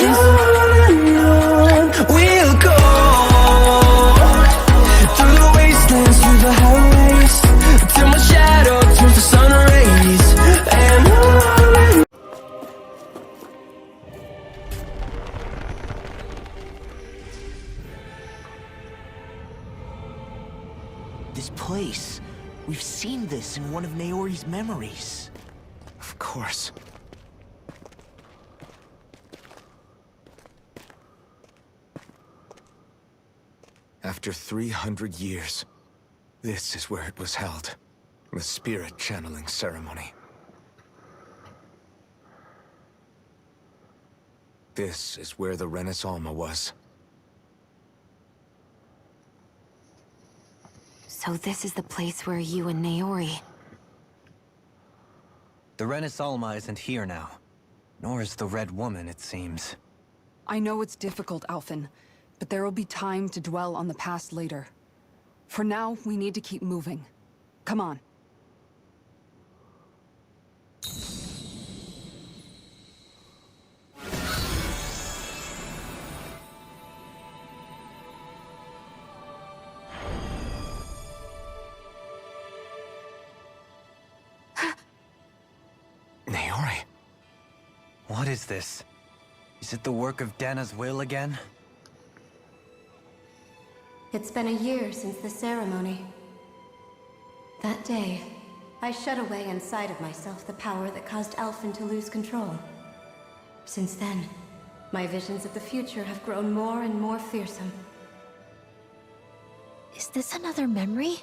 on we'll go, through the wastelands, through the highways, till my shadow turns to sun rays. And on. This place. We've seen this in one of Naori's memories. Of course. After 300 years, this is where it was held. The spirit channeling ceremony. This is where the Renis Alma was. So this is the place where you and Naori... The Renis Alma isn't here now. Nor is the Red Woman, it seems. I know it's difficult, Alphen, but there will be time to dwell on the past later. For now, we need to keep moving. Come on. Naori? What is this? Is it the work of Dana's will again? It's been a year since the ceremony. That day, I shut away inside of myself the power that caused Alphen to lose control. Since then, my visions of the future have grown more and more fearsome. Is this another memory?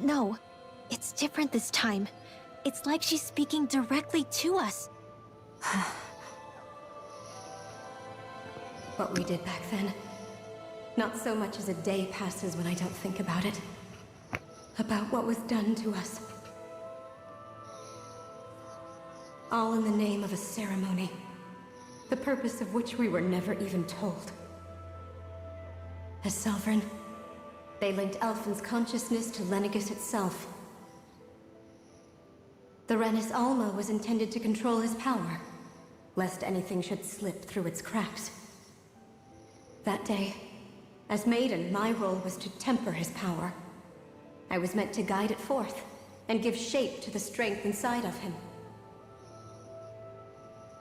No, it's different this time. It's like she's speaking directly to us. What we did back then. Not so much as a day passes when I don't think about it. About what was done to us. All in the name of a ceremony. The purpose of which we were never even told. As Sovereign, they linked Alphen's consciousness to Lenegis itself. The Renis Alma was intended to control his power, lest anything should slip through its cracks. That day, as Maiden, my role was to temper his power. I was meant to guide it forth, and give shape to the strength inside of him.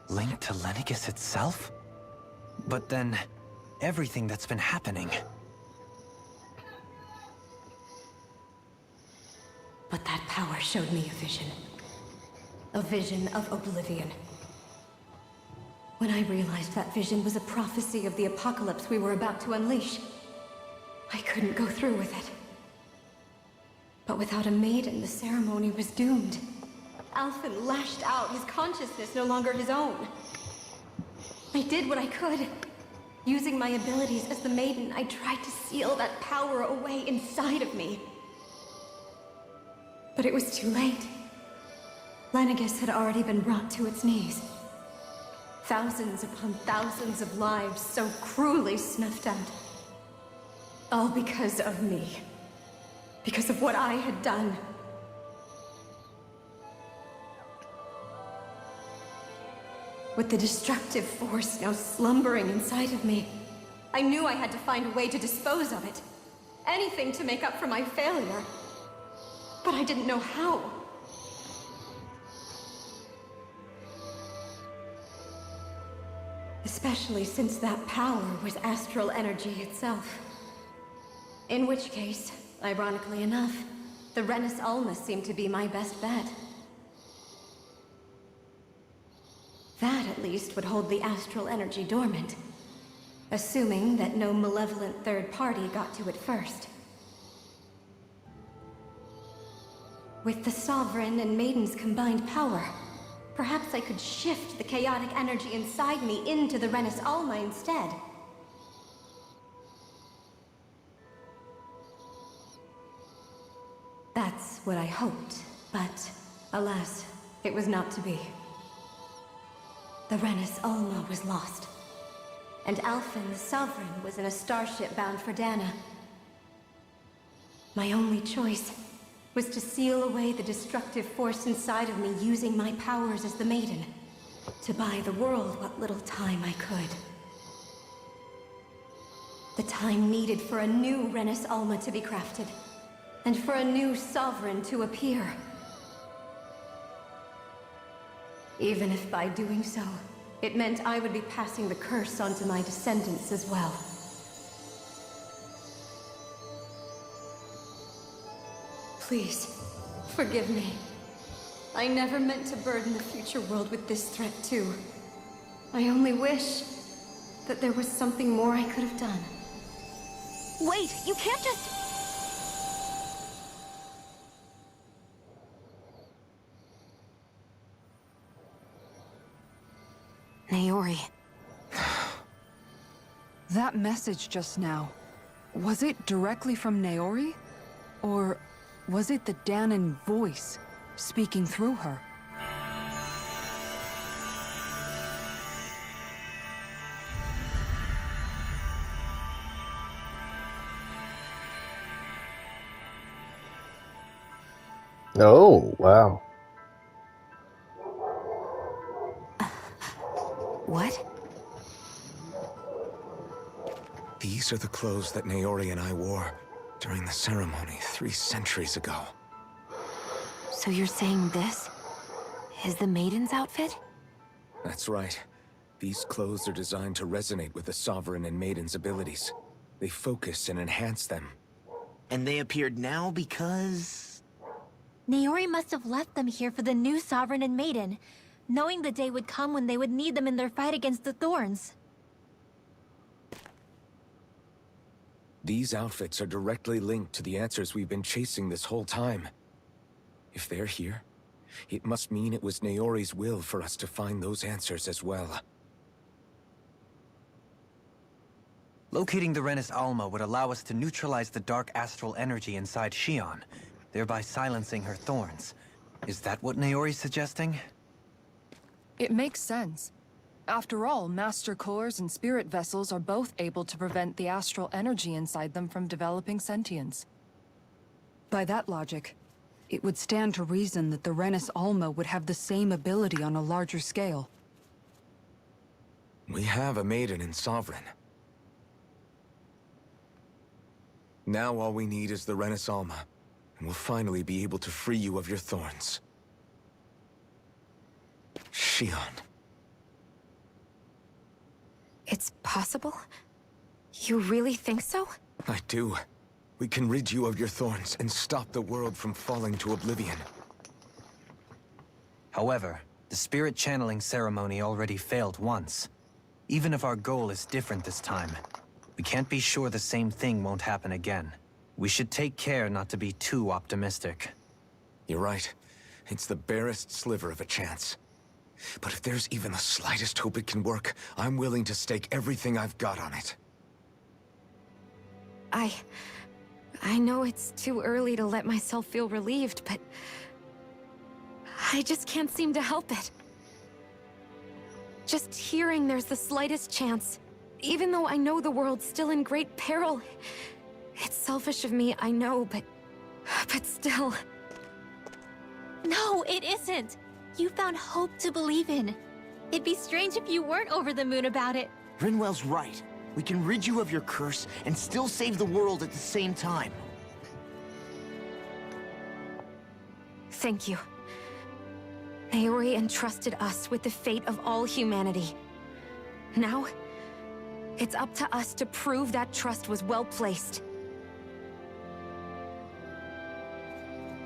Linked to Lenegis itself? But then, everything that's been happening... But that power showed me a vision. A vision of oblivion. When I realized that vision was a prophecy of the apocalypse we were about to unleash, I couldn't go through with it. But without a maiden, the ceremony was doomed. Alphen lashed out, his consciousness no longer his own. I did what I could. Using my abilities as the maiden, I tried to seal that power away inside of me. But it was too late. Lenegis had already been brought to its knees. Thousands upon thousands of lives so cruelly snuffed out. All because of me. Because of what I had done. With the destructive force now slumbering inside of me, I knew I had to find a way to dispose of it. Anything to make up for my failure. But I didn't know how. Especially since that power was astral energy itself. In which case, ironically enough, the Renis Alma seemed to be my best bet. That, at least, would hold the astral energy dormant. Assuming that no malevolent third party got to it first. With the Sovereign and Maiden's combined power, perhaps I could shift the chaotic energy inside me into the Renis Alma instead. That's what I hoped, but alas, it was not to be. The Renis Alma was lost, and Alphen the Sovereign was in a starship bound for Dana. My only choice was to seal away the destructive force inside of me using my powers as the Maiden, to buy the world what little time I could. The time needed for a new Renis Alma to be crafted, and for a new sovereign to appear. Even if by doing so, it meant I would be passing the curse on to my descendants as well. Please, forgive me. I never meant to burden the future world with this threat too. I only wish that there was something more I could have done. Wait, you can't just... Naori. That message just now, was it directly from Naori? Or was it the Danon voice speaking through her? Oh, wow. What? These are the clothes that Naori and I wore during the ceremony 3 centuries ago. So you're saying this is the Maiden's outfit? That's right. These clothes are designed to resonate with the Sovereign and Maiden's abilities. They focus and enhance them. And they appeared now because... Naori must have left them here for the new Sovereign and Maiden, knowing the day would come when they would need them in their fight against the Thorns. These outfits are directly linked to the answers we've been chasing this whole time. If they're here, it must mean it was Naori's will for us to find those answers as well. Locating the Renis Alma would allow us to neutralize the dark astral energy inside Xion, thereby silencing her thorns. Is that what Naori's suggesting? It makes sense. After all, Master Cores and Spirit Vessels are both able to prevent the astral energy inside them from developing sentience. By that logic, it would stand to reason that the Renis Alma would have the same ability on a larger scale. We have a Maiden and Sovereign. Now all we need is the Renis Alma, and we'll finally be able to free you of your thorns. Xion. It's possible? You really think so? I do. We can rid you of your thorns and stop the world from falling to oblivion. However, the spirit channeling ceremony already failed once. Even if our goal is different this time, we can't be sure the same thing won't happen again. We should take care not to be too optimistic. You're right. It's the barest sliver of a chance. But if there's even the slightest hope it can work, I'm willing to stake everything I've got on it. I know it's too early to let myself feel relieved, but... I just can't seem to help it. Just hearing there's the slightest chance, even though I know the world's still in great peril. It's selfish of me, I know, but still... No, it isn't! You found hope to believe in. It'd be strange if you weren't over the moon about it. Rinwell's right. We can rid you of your curse and still save the world at the same time. Thank you. Naori entrusted us with the fate of all humanity. Now, it's up to us to prove that trust was well placed.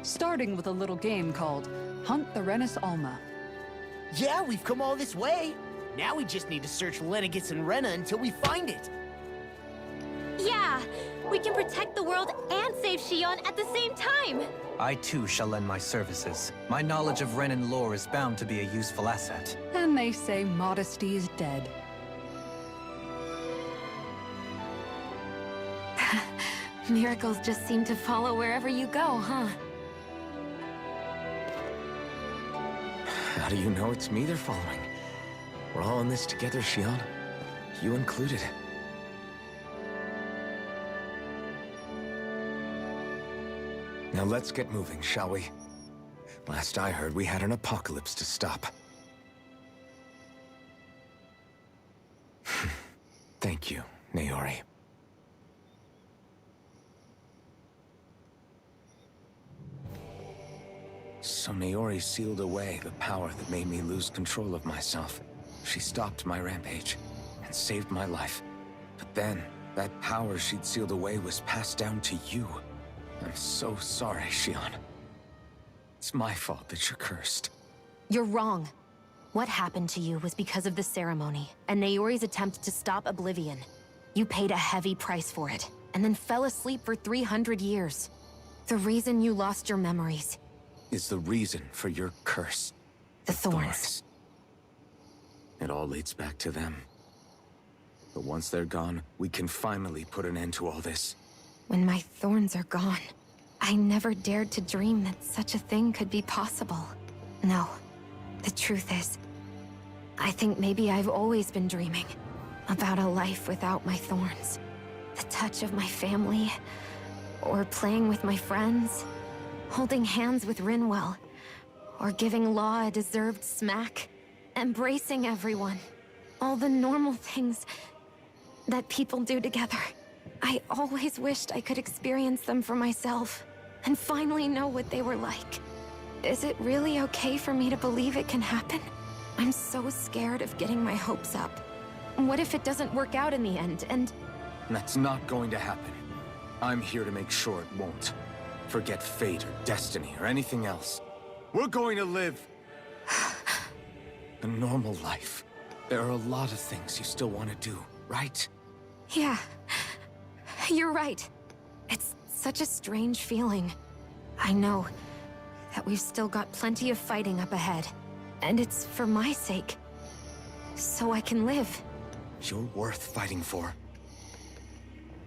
Starting with a little game called Hunt the Renis Alma. Yeah, we've come all this way. Now we just need to search Lenegis and Rena until we find it. Yeah! We can protect the world and save Xion at the same time! I too shall lend my services. My knowledge of Renan lore is bound to be a useful asset. And they say modesty is dead. Miracles just seem to follow wherever you go, huh? How do you know it's me they're following? We're all in this together, Xion. You included. Now let's get moving, shall we? Last I heard, we had an apocalypse to stop. Thank you, Naori. So Naori sealed away the power that made me lose control of myself. She stopped my rampage and saved my life. But then, that power she'd sealed away was passed down to you. I'm so sorry, Shion. It's my fault that you're cursed. You're wrong. What happened to you was because of the ceremony, and Naori's attempt to stop Oblivion. You paid a heavy price for it, and then fell asleep for 300 years. The reason you lost your memories Is the reason for your curse. the Thorns. It all leads back to them. But once they're gone, we can finally put an end to all this. When my thorns are gone, I never dared to dream that such a thing could be possible. No, the truth is, I think maybe I've always been dreaming about a life without my thorns. The touch of my family, or playing with my friends, holding hands with Rinwell, or giving Law a deserved smack, embracing everyone. All the normal things that people do together. I always wished I could experience them for myself, and finally know what they were like. Is it really okay for me to believe it can happen? I'm so scared of getting my hopes up. What if it doesn't work out in the end, and... That's not going to happen. I'm here to make sure it won't. Forget fate or destiny or anything else. We're going to live a normal life. There are a lot of things you still want to do, right? Yeah, you're right. It's such a strange feeling. I know that we've still got plenty of fighting up ahead. And it's for my sake. So I can live. You're worth fighting for.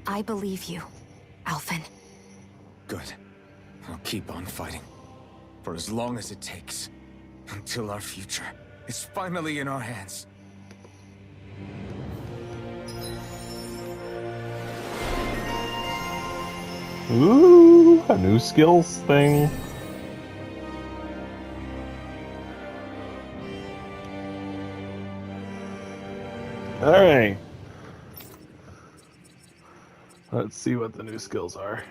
I believe you, Alphen. Good. I'll keep on fighting. For as long as it takes. Until our future is finally in our hands. Ooh, a new skills thing. Alright. Let's see what the new skills are.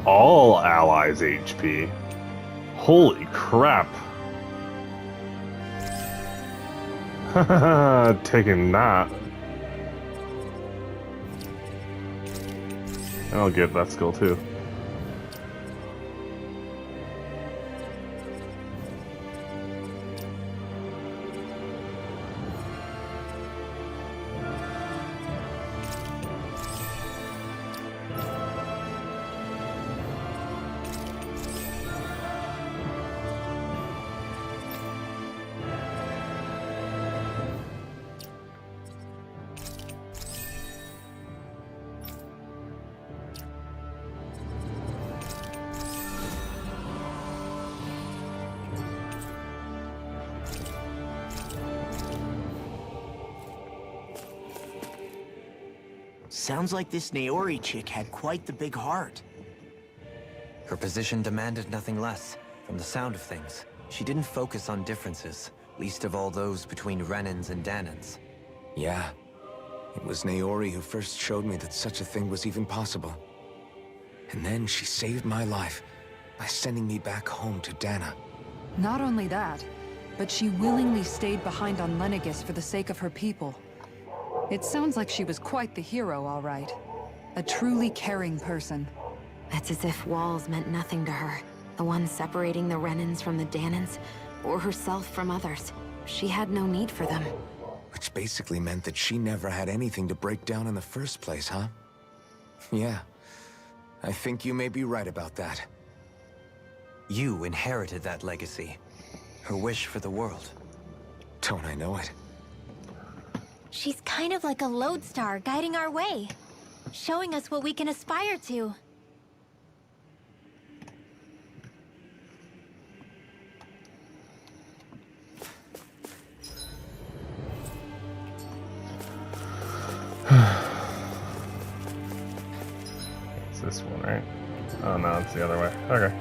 All allies HP. Holy crap. Taking that. I'll get that skill too. Sounds like this Naori chick had quite the big heart. Her position demanded nothing less. From the sound of things, she didn't focus on differences, least of all those between Renans and Danans. Yeah. It was Naori who first showed me that such a thing was even possible. And then she saved my life by sending me back home to Dana. Not only that, but she willingly stayed behind on Lenegis for the sake of her people. It sounds like she was quite the hero, all right. A truly caring person. It's as if walls meant nothing to her. The one separating the Renans from the Danans, or herself from others. She had no need for them. Which basically meant that she never had anything to break down in the first place, huh? Yeah. I think you may be right about that. You inherited that legacy. Her wish for the world. Don't I know it? She's kind of like a lodestar guiding our way, showing us what we can aspire to. It's this one, right? Oh no, it's the other way. Okay.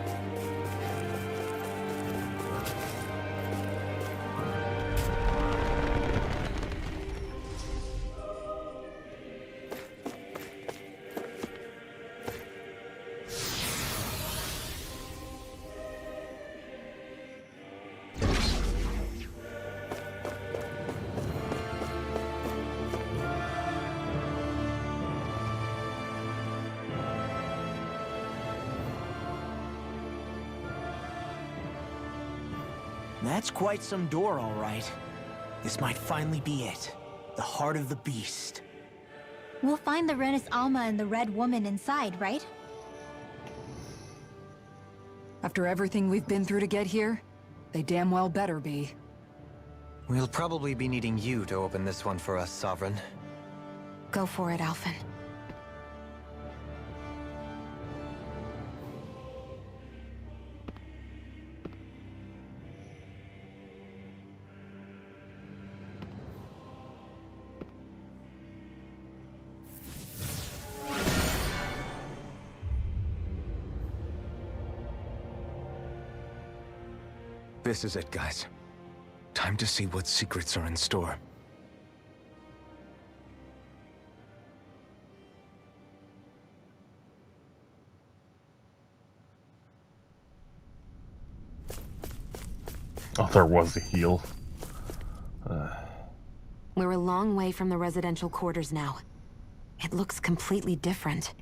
That's quite some door, all right. This might finally be it. The heart of the beast. We'll find the Renis Alma and the Red Woman inside, right? After everything we've been through to get here, they damn well better be. We'll probably be needing you to open this one for us, Sovereign. Go for it, Alphen. This is it, guys. Time to see what secrets are in store. Oh, there was a heal. We're a long way from the residential quarters now. It looks completely different.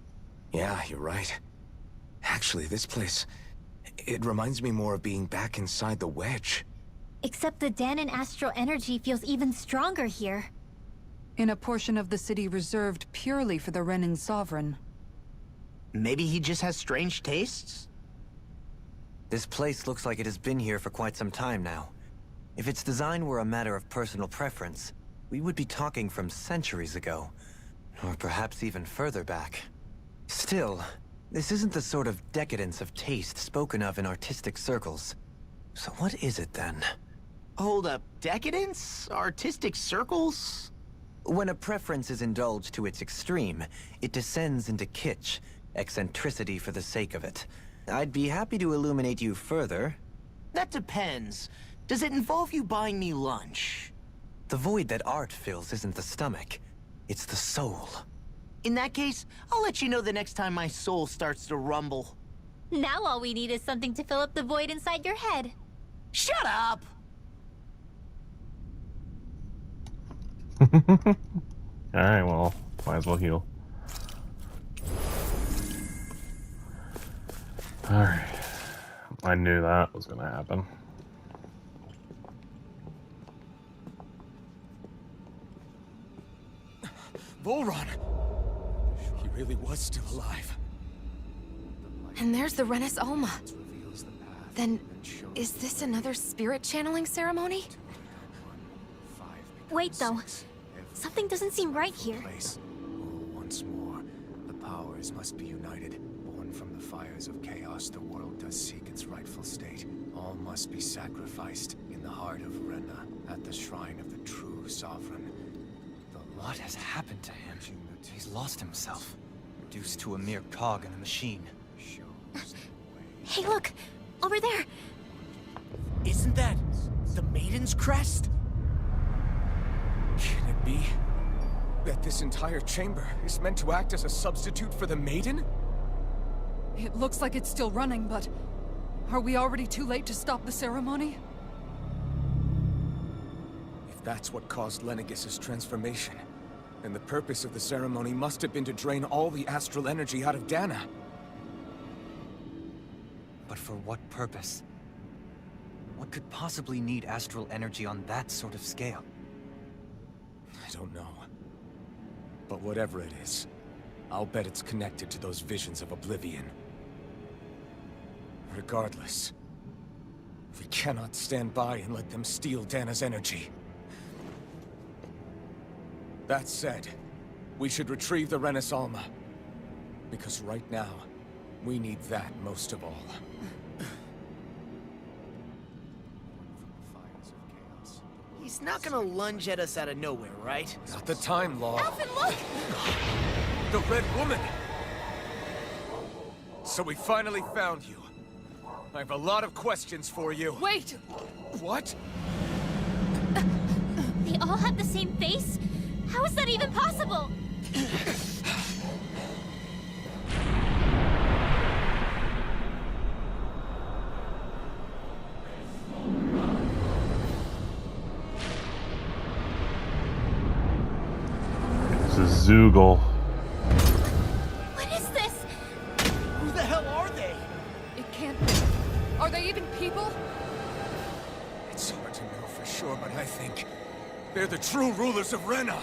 Yeah, you're right. Actually, this place... it reminds me more of being back inside the Wedge. Except the Danon astral energy feels even stronger here. In a portion of the city reserved purely for the Renin Sovereign. Maybe he just has strange tastes? This place looks like it has been here for quite some time now. If its design were a matter of personal preference, we would be talking from centuries ago. Or perhaps even further back. Still, this isn't the sort of decadence of taste spoken of in artistic circles. So what is it then? Hold up, decadence? Artistic circles? When a preference is indulged to its extreme, it descends into kitsch, eccentricity for the sake of it. I'd be happy to illuminate you further. That depends. Does it involve you buying me lunch? The void that art fills isn't the stomach, it's the soul. In that case, I'll let you know the next time my soul starts to rumble. Now all we need is something to fill up the void inside your head. Shut up! Alright, well, might as well heal. Alright. I knew that was gonna happen. Volron! He really was still alive. And there's the Renis Alma. Then, is this another spirit channeling ceremony? Wait, though. Something doesn't seem right here. Once more, the powers must be united. Born from the fires of chaos, the world does seek its rightful state. All must be sacrificed in the heart of Renna, at the shrine of the true sovereign. What has happened to him? He's lost himself, reduced to a mere cog in a machine. Hey, look! Over there! Isn't that the Maiden's crest? Can it be that this entire chamber is meant to act as a substitute for the Maiden? It looks like it's still running, but... are we already too late to stop the ceremony? If that's what caused Lenegis' transformation, then the purpose of the ceremony must have been to drain all the astral energy out of Dana. But for what purpose? What could possibly need astral energy on that sort of scale? I don't know. But whatever it is, I'll bet it's connected to those visions of oblivion. Regardless, we cannot stand by and let them steal Dana's energy. That said, we should retrieve the Renis Alma. Because right now, we need that most of all. He's not gonna lunge at us out of nowhere, right? Not the time, Law. Alphen, look! The Red Woman! So we finally found you. I have a lot of questions for you. Wait! What? They all have the same face? How is that even possible? This is Zoogle. What is this? Who the hell are they? It can't be. Are they even people? It's sure, but I think they're the true rulers of Rena.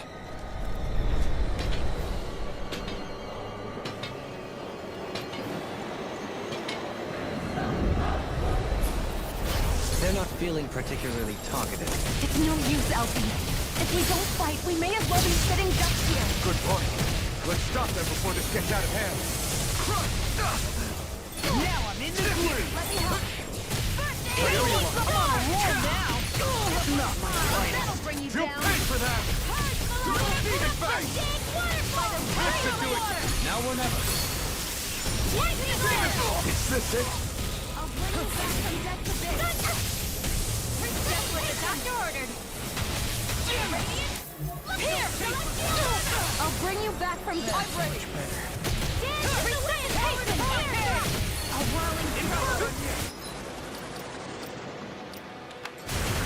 They're not feeling particularly talkative. It's no use, Elfie. If we don't fight, we may as well be sitting ducks here. Good point. Let's stop them before this gets out of hand. Now I'm in the groove. Let me help. I'm on a roll now. Not my fight. That'll bring you You'll down. pay for that! Double demon fang! That should do it! Now or never. Is this it? I'll bring you back from death to bit. Just what the doctor ordered. Here! I'll bring you back from death. Much better. A whirling storm.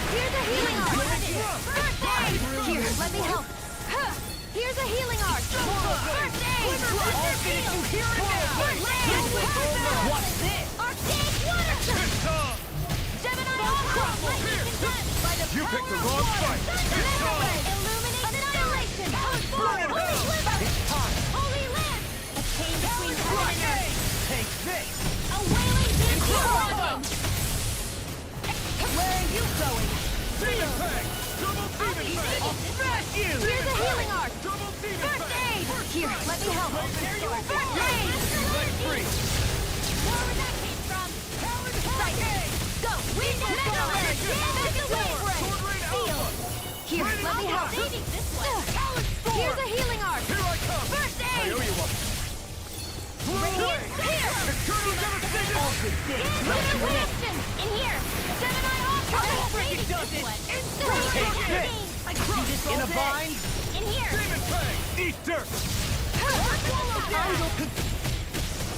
Here's a healing arc. First aid. Here, let me help. Here's a healing arc. First aid. What's this? Arcade water. Gemini Ultra. By the You picked the wrong fight! Illuminate annihilation. Holy land. A chain between heaven and earth. Take this. A wailing wind dragon. Where are you going? Demon fang! Double demon fang! I'll smash you. Here's a healing arc. Double demon First fang! aid. Here, let me help. First aid. Leg free! Where that came from? Right. Go. Wind mega leg. Mega wave ray. Seal. Here, let me help. Here's a healing arc. Here I come! First I aid. owe you one! Radiant here. Eternal devastation! Illumination. In here. Gemini Ultra. Freaking does it. Take this. I can do this in a bind. In here. Demon fang! Eat dirt!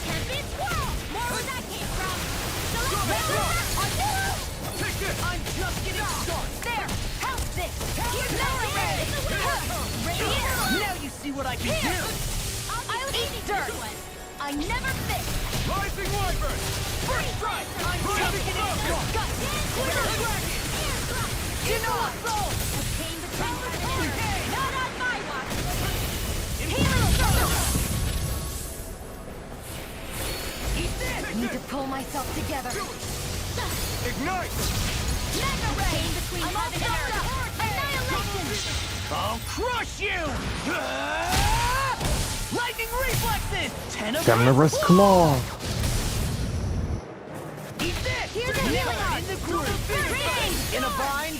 Tempest swirl. More where that came from. Take this! I'm just getting started. There. Help this. Here's Mega Ray. Radiant. Now you see what I can do. I'll eat dirt. I never fit. Rising wyvern! First strike. I'm just getting started. You know what? A chain between heaven and earth. Not on my watch. Healing circle. Eat this. I need to pull myself together. Ignite! Mega Ray. Chain between heaven and earth. Annihilation. I'll crush you. Lightning reflexes. 10 of Carnivorous Claw. Eat this. Here's a healing arc. In the groove. In a bind.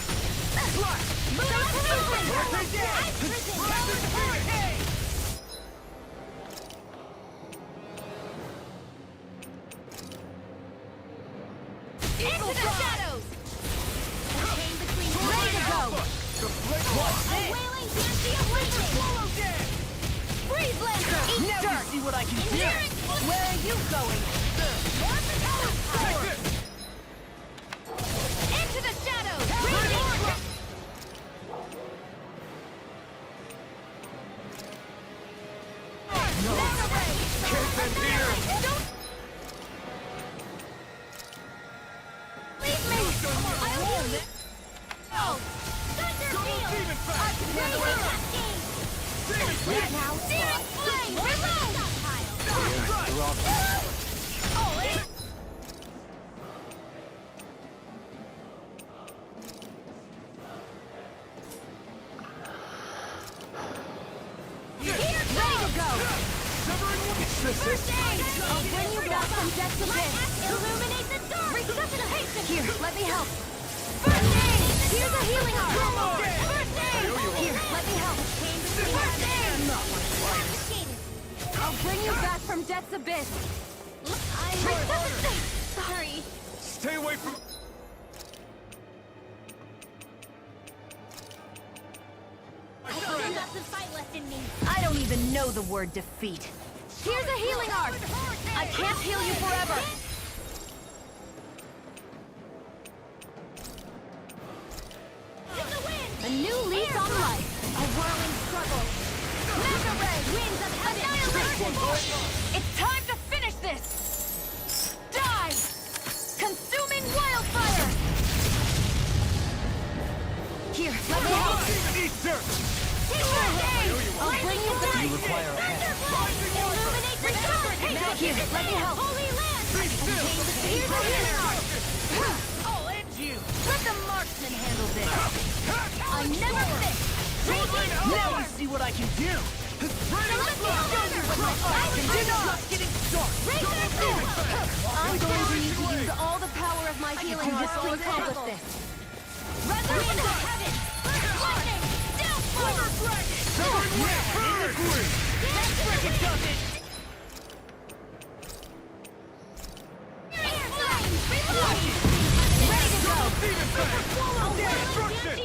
Into the shadows. A chain between ready to go. What's A this? wailing fancy of lightning. Freeze Lancer. Eat Now dirt. you see what I can In do. here. Where are you going? Into the shadows. Radiant. Mega Ray. Can't end here! Don't leave me. I'll heal you. Oh. Thunder field. Demon fang! I can handle that game. Demon fang! Now, Demon Flame. Reload. They're all Oh, eh? Here, ready to go. First aid. I'll bring you back from death to life. Illuminate the dark. Resuscitation. Here, let me help. First aid. Here's a healing arm. First aid. Here, let me help. First aid. I'll bring you back from death's abyss. Sorry. Stay away from... I don't even know the word defeat. Here's a healing arc. I can't heal you forever. A new lease on life. A whirling struggle. Mega Ray wins of annihilation. It's time to finish this. Die. Consuming wildfire. Here, let me help. Holy land! Here's the healing art! I'll end you! Let the marksman handle this! I never fit! Now you see what I can do! I'm going to need to use all the power of my healing arts to accomplish this. Resurrection of heaven! Lightning! Downfall! That's freaking does it! Air flame! Reloading! Ready to go! Swallow destruction!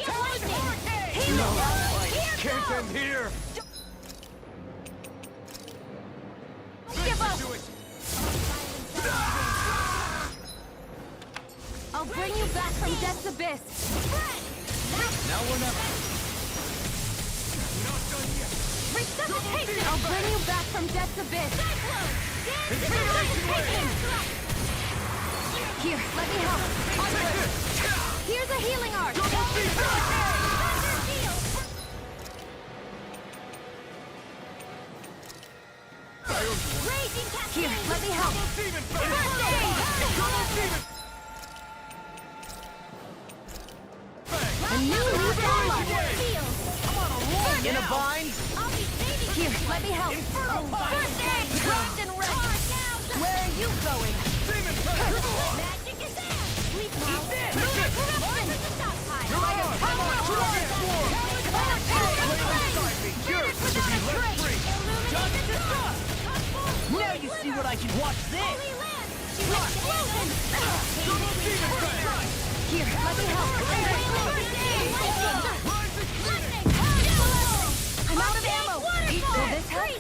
Can't end here! Give up! I'll bring you back from death's abyss. Now we're not... Resuscitation! I'll bring you back from death's abyss. Resuscitation! Here, let me help. Onward. Here's a healing art. Here, let me help. A new leaf on life. In a bind? Here, let me help. First aid! Primed and ready! Where are you going? Magic is there! Sleep now! Lunar corruption! Now you see what I can watch this! Here, let me help. I'm out of ammo. Will this help?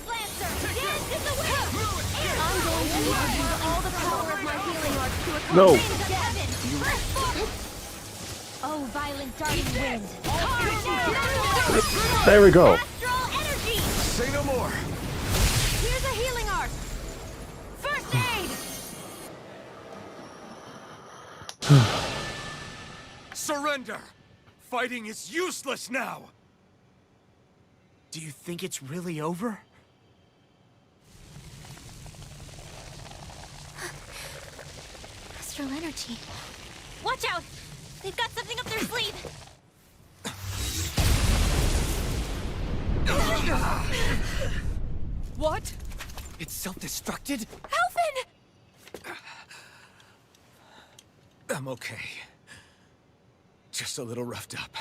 I'm going to need to use all the power of my healing arts to accomplish Oh, violent darting wind! There we go. Astral energy! Say no more! Here's a healing art. First aid! Surrender! Fighting is useless now! Do you think it's really over? Astral energy. Watch out! They've got something up their sleeve! What? It's self-destructed? Elfin! I'm okay. Just a little roughed up.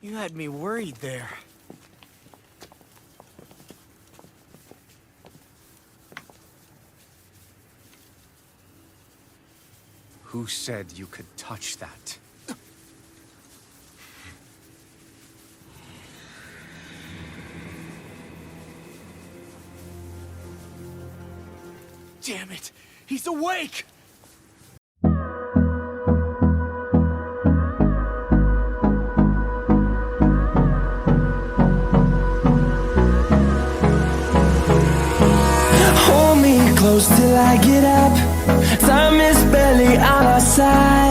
You had me worried there. Who said you could touch that? Damn it! He's awake! Hold me close till I get up. Time is barely on our side.